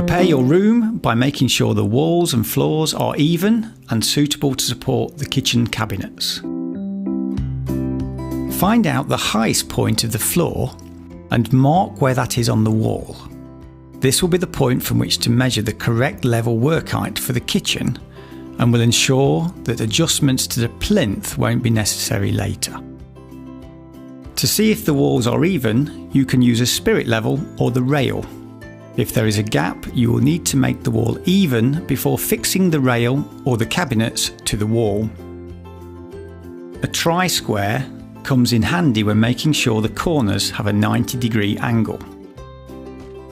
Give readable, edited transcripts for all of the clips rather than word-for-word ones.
Prepare your room by making sure the walls and floors are even and suitable to support the kitchen cabinets. Find out the highest point of the floor and mark where that is on the wall. This will be the point from which to measure the correct level work height for the kitchen and will ensure that adjustments to the plinth won't be necessary later. To see if the walls are even, you can use a spirit level or the rail. If there is a gap, you will need to make the wall even before fixing the rail or the cabinets to the wall. A tri-square comes in handy when making sure the corners have a 90-degree angle.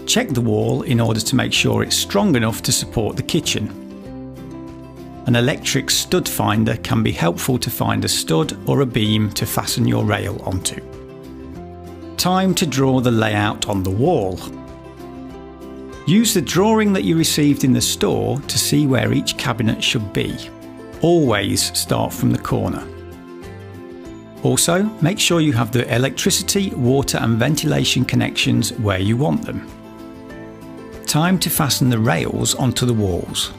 Check the wall in order to make sure it's strong enough to support the kitchen. An electric stud finder can be helpful to find a stud or a beam to fasten your rail onto. Time to draw the layout on the wall. Use the drawing that you received in the store to see where each cabinet should be. Always start from the corner. Also, make sure you have the electricity, water and ventilation connections where you want them. Time to fasten the rails onto the walls.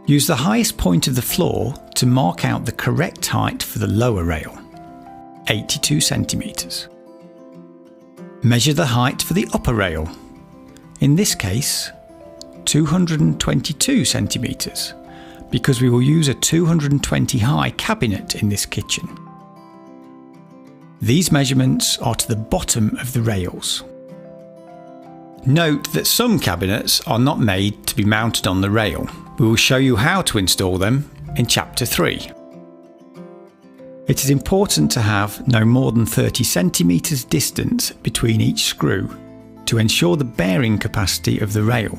Use the highest point of the floor to mark out the correct height for the lower rail, 82 centimeters. Measure the height for the upper rail, in this case 222 centimeters, because we will use a 220 high cabinet in this kitchen. These measurements are to the bottom of the rails. Note that some cabinets are not made to be mounted on the rail. We will show you how to install them in Chapter 3. It is important to have no more than 30 centimeters distance between each screw to ensure the bearing capacity of the rail.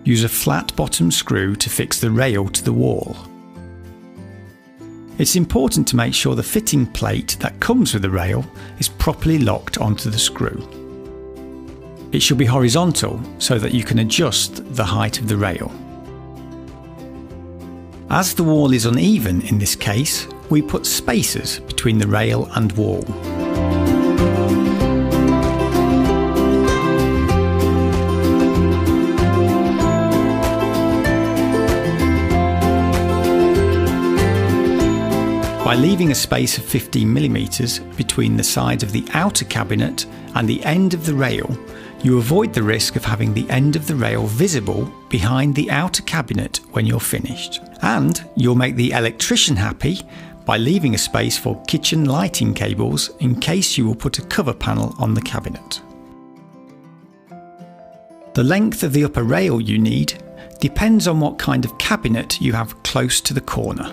Use a flat bottom screw to fix the rail to the wall. It's important to make sure the fitting plate that comes with the rail is properly locked onto the screw. It should be horizontal so that you can adjust the height of the rail. As the wall is uneven in this case, we put spacers between the rail and wall. By leaving a space of 15mm between the sides of the outer cabinet and the end of the rail, you avoid the risk of having the end of the rail visible behind the outer cabinet when you're finished. And you'll make the electrician happy by leaving a space for kitchen lighting cables in case you will put a cover panel on the cabinet. The length of the upper rail you need depends on what kind of cabinet you have close to the corner.